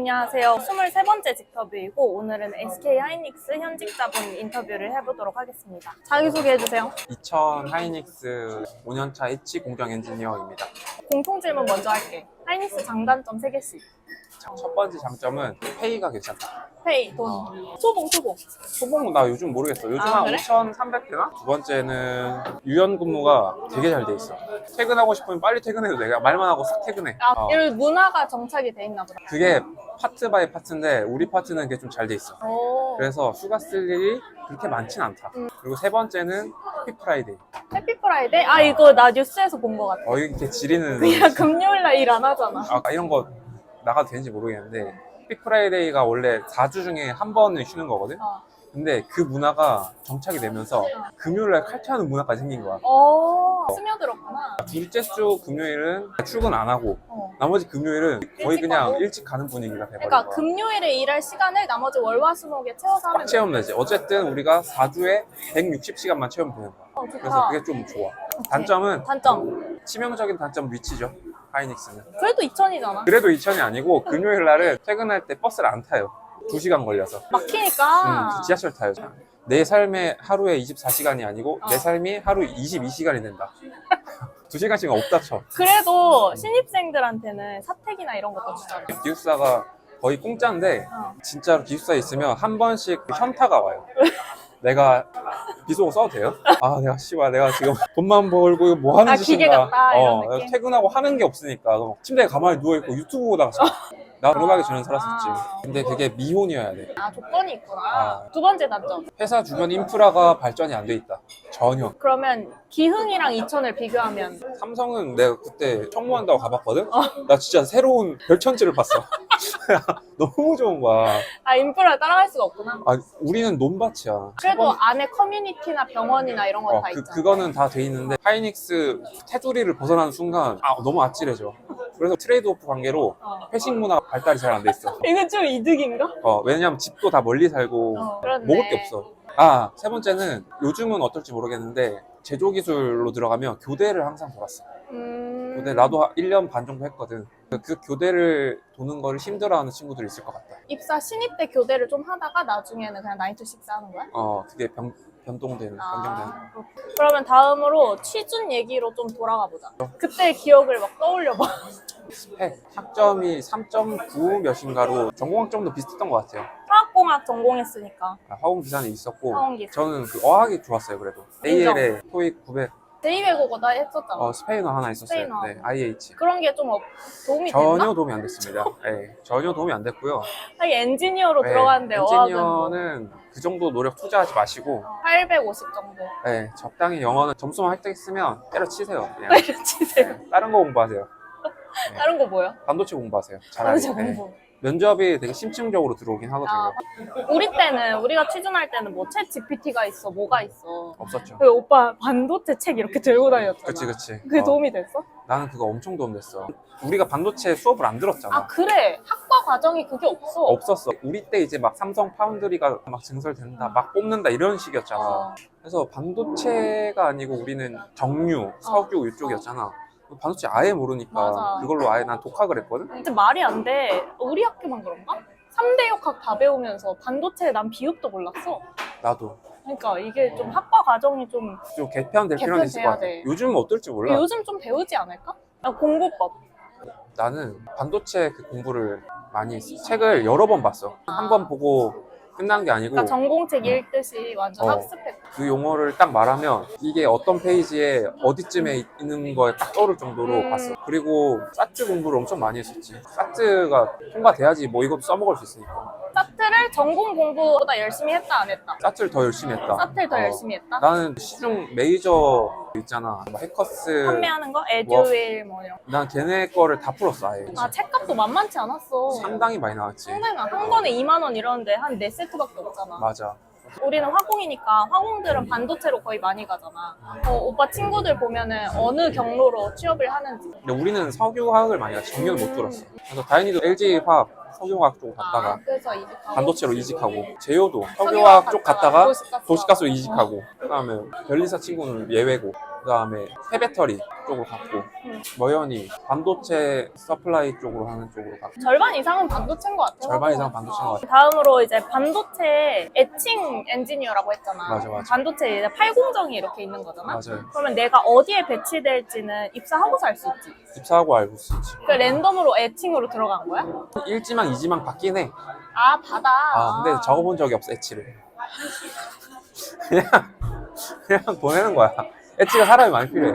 안녕하세요. 23번째 직터뷰이고 오늘은 SK 하이닉스 현직자분 인터뷰를 해보도록 하겠습니다. 자기소개해주세요. 2000 하이닉스 5년차 H 공정 엔지니어입니다. 공통 질문 먼저 할게. 하이닉스 장단점 3개씩. 첫 번째 장점은 페이가 괜찮다. 페이, 돈, 소봉. 소봉 나 요즘 모르겠어. 요즘 아, 한 그래? 5,300대나? 두 번째는 유연 근무가 되게 잘 돼 있어. 퇴근하고 싶으면 빨리 퇴근해도 내가 말만 하고 싹 퇴근해. 이런 문화가 정착이 돼 있나 보다. 그게 파트 바이 파트인데 우리 파트는 그게 좀 잘 돼 있어. 오. 그래서 휴가 쓸 일이 그렇게 많진 않다. 그리고 세 번째는 해피 프라이데이. 해피 프라이데이? 이거 나 뉴스에서 본 것 같아. 이렇게 지리는 그냥 금요일날 일 안 하잖아. 이런 거 나가도 되는지 모르겠는데 해피 프라이데이가 원래 4주 중에 한 번을 쉬는 거거든? 근데 그 문화가 정착이 되면서 금요일날 칼퇴하는 문화까지 생긴 거야. 스며들었구나. 둘째 주 금요일은 출근 안 하고 나머지 금요일은 거의 일찍 그냥 가고? 일찍 가는 분위기가 돼버린 그러니까 거야. 금요일에 일할 시간을 나머지 월화수목에 채워서 하면 딱 채우면 되지. 어쨌든 우리가 4주에 160시간만 채우면 되는 거야. 좋다. 그래서 그게 좀 좋아. 단점은 단점. 치명적인 단점 위치죠. 하이닉스는. 그래도 2000이잖아. 그래도 2000이 아니고 금요일 날은 퇴근할 때 버스를 안 타요. 2시간 걸려서. 막히니까. 지하철 타요. 내 삶의 하루에 24시간이 아니고 내 삶이 하루 22시간이 된다. 2시간씩은 없다 쳐. 그래도 신입생들한테는 사택이나 이런 것도 주잖아. 기숙사가 거의 공짜인데 진짜로 기숙사에 있으면 한 번씩 현타가 와요. 내가 비속어 써도 돼요? 내가 지금 돈만 벌고 이거 뭐 하는 기계 짓인가. 같다, 이런 느낌? 퇴근하고 하는 게 없으니까 침대에 가만히 누워있고 유튜브 보다가 나 음악이 전혀 살았었지. 근데 그게 미혼이어야 돼. 조건이 있구나. 두 번째 단점. 회사 주변 인프라가 발전이 안 돼 있다. 전혀. 그러면 기흥이랑 이천을 비교하면 삼성은 내가 그때 청무한다고 가봤거든? 나 진짜 새로운 별천지를 봤어. 너무 좋은 거야. 인프라를 따라갈 수가 없구나. 우리는 논밭이야. 그래도 안에 커뮤니티나 병원이나 이런 건 다 있잖아. 그거는 다 돼 있는데 하이닉스 테두리를 벗어나는 순간 너무 아찔해져. 그래서 트레이드오프 관계로 회식 문화 발달이 잘 안 돼 있어. 이건 좀 이득인가? 왜냐면 집도 다 멀리 살고 그렇네. 먹을 게 없어. 세 번째는 요즘은 어떨지 모르겠는데 제조기술로 들어가면 교대를 항상 돌았어. 근데 나도 1년 반 정도 했거든. 그 교대를 도는 거를 힘들어하는 친구들이 있을 것 같다. 입사 신입 때 교대를 좀 하다가 나중에는 그냥 9 to 6 하는 거야? 그게 변경되는. 그러면 다음으로 취준 얘기로 좀 돌아가 보자. 그때 기억을 막 떠올려봐. 스펙 학점이 3.9 몇인가로 전공학점도 비슷했던 것 같아요. 화학공학 전공했으니까. 화공기사는 있었고 화공기사. 저는 그 어학이 좋았어요. 그래도 인정. AL에 토익 900 제2외국어 다 했었잖아. 스페인어 하나 있었어요. 스페인어. 네, IH. 그런 게 좀 도움이 전혀 됐나? 도움이 안 됐습니다. 네, 전혀 도움이 안 됐고요. 하긴 엔지니어로 네, 들어갔는데 어학은 엔지니어는 그 정도 노력 투자하지 마시고 850 정도. 네, 적당히 영어는 점수만 획득했으면 때려치세요. 그냥. 때려치세요. 네, 다른 거 공부하세요. 네, 다른 거 뭐요? 반도체 공부하세요. 차라리. 반도체 네. 공부. 면접이 되게 심층적으로 들어오긴 하거든요. 우리가 취준할 때는 뭐 챗 GPT가 있어, 뭐가 있어. 없었죠. 그 오빠 반도체 책 이렇게 들고 다녔잖아. 그치. 그게 도움이 됐어? 나는 그거 엄청 도움됐어. 우리가 반도체 수업을 안 들었잖아. 그래. 학과 과정이 그게 없어. 없었어. 우리 때 이제 막 삼성 파운드리가 막 증설된다, 막 뽑는다 이런 식이었잖아. 그래서 반도체가 아니고 우리는 정유, 석유 이쪽이었잖아. 반도체 아예 모르니까 맞아. 그걸로 아예 난 독학을 했거든? 진짜 말이 안 돼. 우리 학교만 그런가? 3대 역학 다 배우면서 반도체 난 비읍도 몰랐어. 나도. 그러니까 이게 좀 학과 과정이 좀 개편될 필요는 있을 것 같아. 돼. 요즘은 어떨지 몰라. 요즘 좀 배우지 않을까? 공부법. 나는 반도체 그 공부를 많이 했어. 책을 여러 번 봤어. 한 번 보고 끝난 게 아니고 그러니까 전공책 읽듯이 완전 학습했고. 그 용어를 딱 말하면 이게 어떤 페이지에 어디쯤에 있는 거에 딱 떠오를 정도로 봤어. 그리고 사트 공부를 엄청 많이 했었지. 사트가 통과돼야지 뭐 이것도 써먹을 수 있으니까. 사트를 전공 공부보다 열심히 했다 안 했다? 사트를 더 열심히 했다. 사트를 더 열심히 했다? 나는 시중 메이저 있잖아. 뭐 해커스 판매하는 거? 에듀윌 뭐 이런 거. 난 걔네 거를 다 풀었어 아예. 책값도 만만치 않았어. 상당히 많이 나왔지. 상당히 한 권에 2만 원 이러는데 한 4세트밖에 없잖아. 맞아. 우리는 화공이니까 화공들은 반도체로 거의 많이 가잖아. 오빠 친구들 보면은 어느 경로로 취업을 하는지. 근데 우리는 석유화학을 많이 갔지. 정년을 못 들었어. 그래서 다현이도 LG 화학, 석유화학 쪽 갔다가 그래서 이직하고. 반도체로 이직하고, 제효도 석유화학 쪽 갔다가 도시가스 도시가스로 이직하고, 그다음에 변리사 친구는 예외고. 그다음에 폐배터리 쪽으로 갔고 머연히 반도체 서플라이 쪽으로 하는 쪽으로 갔고 절반 이상은 반도체인 것 같아. 절반 이상 반도체인 것 같아. 다음으로 이제 반도체 애칭 엔지니어라고 했잖아. 맞아. 반도체 이제 팔공정이 이렇게 있는 거잖아. 맞아요. 그러면 내가 어디에 배치될지는 입사하고서 알 수 있지. 입사하고 알고 수 있지. 그 랜덤으로 애칭으로 들어간 거야? 1지망, 2지망 받긴 해. 아, 받아. 근데 적어본 적이 없어, 엣지를. 그냥 보내는 거야. 엣지가 사람이 많이 필요해.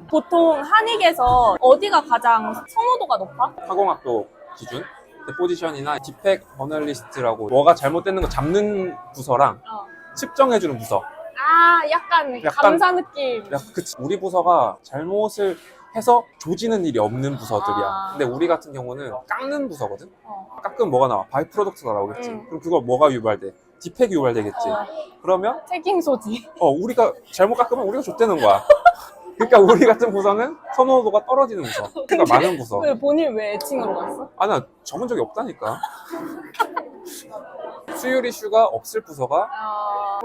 보통 한익에서 어디가 가장 선호도가 높아? 화공학도 기준, 포지션이나 디펙 버널리스트라고 뭐가 잘못되는 거 잡는 부서랑 측정해주는 부서. 아, 약간 감사 느낌. 그치. 우리 부서가 잘못을 해서 조지는 일이 없는 부서들이야. 근데 우리 같은 경우는 깎는 부서거든? 깎으면 뭐가 나와? 바이 프로덕트가 나오겠지. 그럼 그걸 뭐가 유발돼? 디펙이 유발되겠지. 그러면 책임 소지. 우리가 잘못 깎으면 우리가 좆되는 거야. 그러니까 우리 같은 부서는 선호도가 떨어지는 부서. 그러니까 많은 부서. 본인 왜 애칭으로 갔어? 나 적은 적이 없다니까. 수율 이슈가 없을 부서가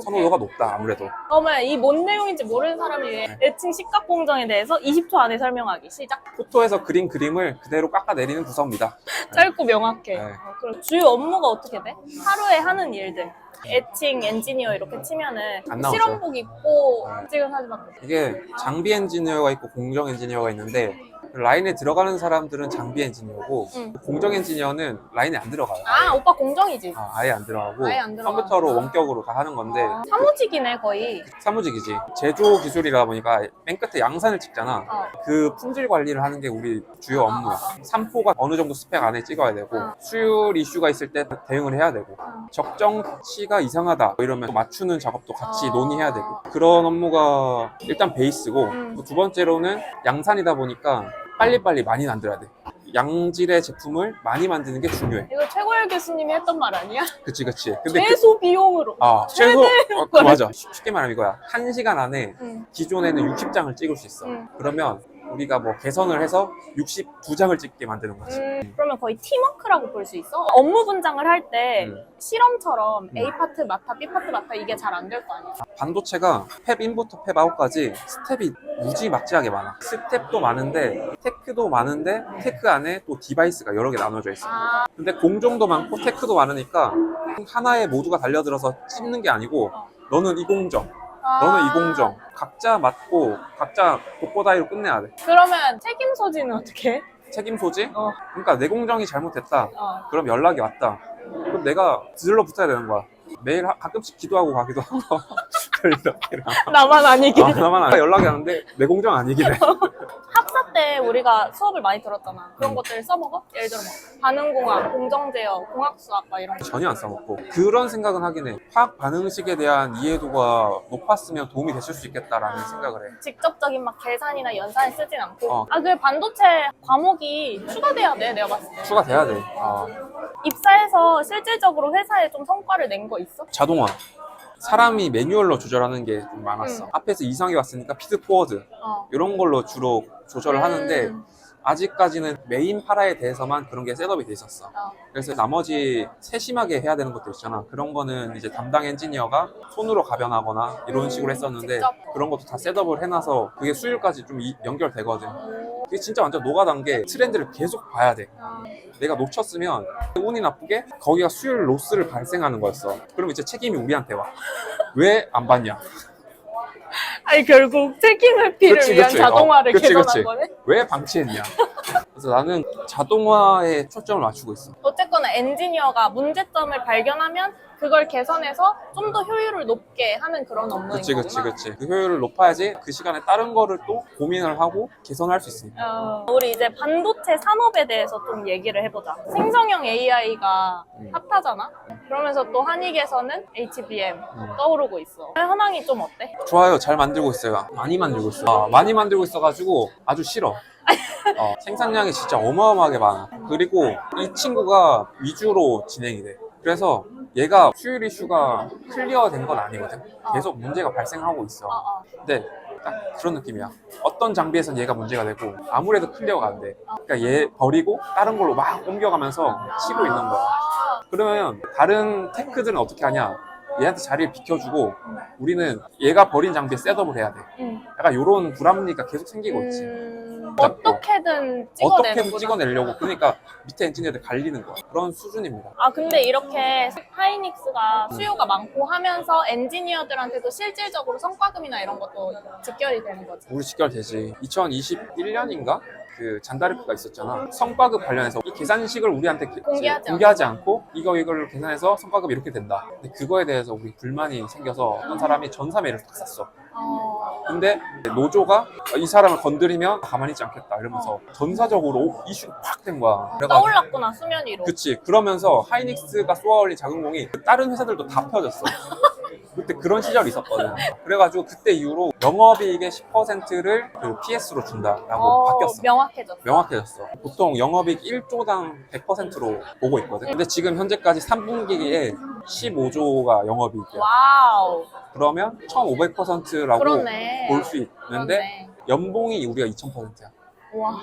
선호도가 높다, 아무래도. 그러면 이 뭔 내용인지 모르는 사람을 위해 애칭 식각공정에 대해서 20초 안에 설명하기. 시작. 포토에서 그린 그림을 그대로 깎아내리는 부서입니다. 짧고 명확해. 네. 그럼 주요 업무가 어떻게 돼? 하루에 하는 일들. 애칭 엔지니어 이렇게 치면은 안 나오죠. 실험복 입고 찍은 사진밖에 없어. 이게 장비 엔지니어가 있고 공정 엔지니어가 있는데 라인에 들어가는 사람들은 장비 엔지니어고 공정 엔지니어는 라인에 안 들어가요. 아, 오빠 공정이지. 아예 안 들어가고 아예 안 들어가. 컴퓨터로 원격으로 다 하는 건데 사무직이네 거의. 사무직이지. 제조 기술이라 보니까 맨 끝에 양산을 찍잖아. 그 품질 관리를 하는 게 우리 주요 업무야. 산포가 어느 정도 스펙 안에 찍어야 되고 수율 이슈가 있을 때 대응을 해야 되고 적정치가 이상하다 이러면 맞추는 작업도 같이 논의해야 되고 그런 업무가 일단 베이스고 두 번째로는 양산이다 보니까 빨리빨리 많이 만들어야 돼. 양질의 제품을 많이 만드는 게 중요해. 이거 최고열 교수님이 했던 말 아니야? 그치. 근데 최소 비용으로. 최소 맞아. 쉽게 말하면 이거야. 1시간 안에 기존에는 60장을 찍을 수 있어. 그러면 우리가 뭐 개선을 해서 62장을 찍게 만드는 거지. 그러면 거의 팀워크라고 볼 수 있어? 업무 분장을 할 때 실험처럼 A 파트 맡아, B 파트 맡아 이게 잘 안 될 거 아니야? 반도체가 팹 인부터 팹 아웃까지 스텝이 무지막지하게 많아. 스텝도 많은데 테크도 많은데 테크 안에 또 디바이스가 여러 개 나눠져 있어. 근데 공정도 많고 테크도 많으니까 하나에 모두가 달려들어서 씹는 게 아니고 너는 이 공정, 너는 이 공정 각자 맡고 각자 독보다이로 끝내야 돼. 그러면 책임 소지는 어떻게 해? 책임 소지? 그러니까 내 공정이 잘못됐다. 그럼 연락이 왔다. 그럼 내가 들러 붙어야 되는 거야. 매일 가끔씩 기도하고 가기도 하고 나만 아니긴. 나만 연락이 왔는데 내 공정 아니긴 해. 학사 때 우리가 수업을 많이 들었잖아. 그런 것들 써먹어? 예를 들어 뭐 반응공학, 공정제어, 공학수학 막 이런 거. 전혀 안 써먹고 그런 생각은 하긴 해. 화학 반응식에 대한 이해도가 높았으면 도움이 됐을 수 있겠다라는 생각을 해. 직접적인 막 계산이나 연산을 쓰진 않고. 그 반도체 과목이 추가돼야 돼, 내가 봤을 때. 추가돼야 돼. 입사해서 실질적으로 회사에 좀 성과를 낸 거 있어? 자동화. 사람이 매뉴얼로 조절하는 게 좀 많았어. 앞에서 이상이 왔으니까 피드포워드 이런 걸로 주로 조절을 하는데 아직까지는 메인 파라에 대해서만 그런 게 셋업이 돼 있었어. 그래서 나머지 세심하게 해야 되는 것들 있잖아. 그런 거는 이제 담당 엔지니어가 손으로 가변하거나 이런 식으로 했었는데 직접? 그런 것도 다 셋업을 해놔서 그게 수율까지 좀 연결되거든. 그게 진짜 완전 노가다인 게 트렌드를 계속 봐야 돼. 내가 놓쳤으면 운이 나쁘게 거기가 수율 로스를 발생하는 거였어. 그럼 이제 책임이 우리한테 와. 왜 안 봤냐? 아니 결국 책임 회피를 위한 자동화를 개선한 거네? 왜 방치했냐? 그래서 나는 자동화에 초점을 맞추고 있어. 어쨌거나 엔지니어가 문제점을 발견하면 그걸 개선해서 좀 더 효율을 높게 하는 그런 업무인 거구나. 그치. 그 효율을 높아야지 그 시간에 다른 거를 또 고민을 하고 개선할 수 있으니까. 우리 이제 반도체 산업에 대해서 좀 얘기를 해보자. 생성형 AI가 핫하잖아? 그러면서 또 한익에서는 HBM 떠오르고 있어. 현황이 좀 어때? 좋아요. 잘 만들고 있어요. 많이 만들고 있어. 많이 만들고 있어가지고 아주 싫어. 생산량이 진짜 어마어마하게 많아. 그리고 이 친구가 위주로 진행이 돼. 그래서 얘가 수율 이슈가 클리어된 건 아니거든. 계속 문제가 발생하고 있어. 근데 딱 그런 느낌이야. 어떤 장비에선 얘가 문제가 되고 아무래도 클리어가 안 돼. 그러니까 얘 버리고 다른 걸로 막 옮겨가면서 치고 있는 거야. 그러면 다른 테크들은 어떻게 하냐? 얘한테 자리를 비켜주고 우리는 얘가 버린 장비에 셋업을 해야 돼. 약간 이런 불합리가 계속 생기고 있지. 어떻게든 어떻게든 찍어내는구나. 찍어내려고. 그러니까 밑에 엔지니어들 갈리는 거야. 그런 수준입니다. 아 근데 이렇게 하이닉스가 수요가 많고 하면서 엔지니어들한테도 실질적으로 성과금이나 이런 것도 직결이 되는 거지. 우리 직결되지. 2021년인가? 그 잔다르크가 있었잖아. 성과급 관련해서 이 계산식을 우리한테 공개하지 않고 이걸 계산해서 성과급 이렇게 된다. 근데 그거에 대해서 우리 불만이 생겨서 어떤 사람이 전사메일을 딱 샀어. 근데 노조가 이 사람을 건드리면 가만히 있지 않겠다 이러면서 전사적으로 이슈가 팍 된 거야. 그래가지고 떠올랐구나 수면 위로. 그치. 그러면서 하이닉스가 쏘아올린 자금공이 다른 회사들도 다 펴졌어. 그때 그런 시절이 있었거든. 그래가지고 그때 이후로 영업이익의 10%를 그 PS로 준다라고 바뀌었어. 명확해졌어. 보통 영업이익 1조당 100%로 보고 있거든. 근데 지금 현재까지 3분기에 15조가 영업이익이야. 와우. 그러면 1,500%라고 그러네. 볼 수 있는데 그러네. 연봉이 우리가 2,000%야. 와.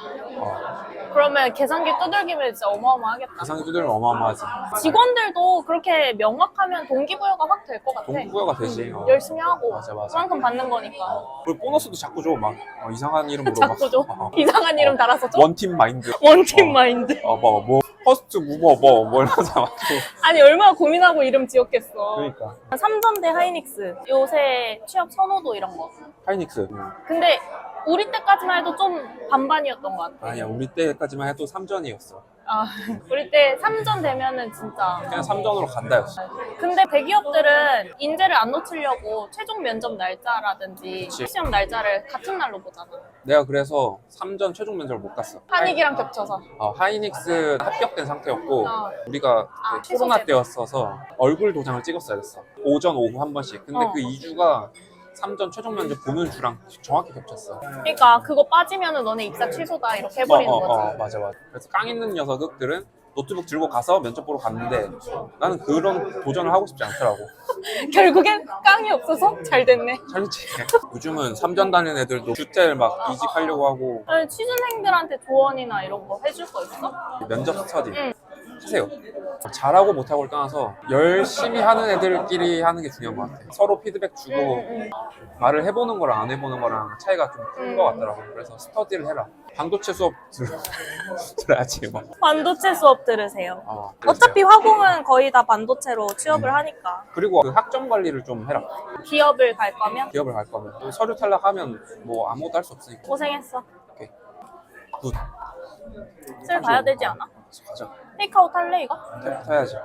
그러면 계산기 두들기면 진짜 어마어마하겠다. 계산기 두들면 어마어마하지. 직원들도 그렇게 명확하면 동기부여가 확 될 것 같아. 동기부여가 되지. 열심히 하고 맞아. 그만큼 받는 거니까. 그리고 보너스도 자꾸 줘. 막 이상한 이름으로 자꾸 줘. 막 이상한 이름 달아서 줘. 원팀 마인드. 원팀 마인드. 뭐 퍼스트 무버 뭐 이러면서 막 아니 얼마나 고민하고 이름 지었겠어. 그러니까 삼전대 하이닉스 요새 취업 선호도 이런 거. 하이닉스. 근데 우리 때까지만 해도 좀 반반이었던 것 같아. 아니야, 우리 때까지만 해도 3전이었어. 아, 우리 때 3전 되면은 진짜. 그냥 3전으로 간다였어. 근데 대기업들은 인재를 안 놓치려고 최종 면접 날짜라든지 그치. 시험 날짜를 같은 날로 보잖아. 내가 그래서 3전 최종 면접을 못 갔어. 한익이랑 겹쳐서. 하이닉스 합격된 상태였고 우리가 그때 취소 코로나 제도. 때였어서 얼굴 도장을 찍었어야 됐어. 오전, 오후 한 번씩. 근데 그 2주가 3전 최종 면접 보는 주랑 정확히 겹쳤어. 그러니까 그거 빠지면은 너네 입사 취소다 이렇게 해버리는 거지. 맞아. 그래서 깡 있는 녀석들은 노트북 들고 가서 면접 보러 갔는데 나는 그런 도전을 하고 싶지 않더라고. 결국엔 깡이 없어서 잘 됐네. 잘했지. 요즘은 3전 다니는 애들도 주텔 막 이직하려고 하고. 아니, 취준생들한테 조언이나 이런 거 해줄 거 있어? 면접 스터디 응. 하세요. 잘하고 못하고를 떠나서 열심히 하는 애들끼리 하는 게 중요한 것 같아. 서로 피드백 주고 말을 해보는 거랑 안 해보는 거랑 차이가 좀 큰 것 같더라고. 그래서 스터디를 해라. 반도체 수업 들어야지 뭐. 반도체 수업 들으세요. 그래서요. 어차피 화공은 거의 다 반도체로 취업을 하니까. 그리고 그 학점 관리를 좀 해라. 기업을 갈 거면 기업을 갈 거면. 또 서류 탈락하면 뭐 아무것도 할 수 없으니까. 고생했어. 오케이. 굿. 술 가야 되지 않아? 가자. 테이크아웃 할래 이거? 타야지.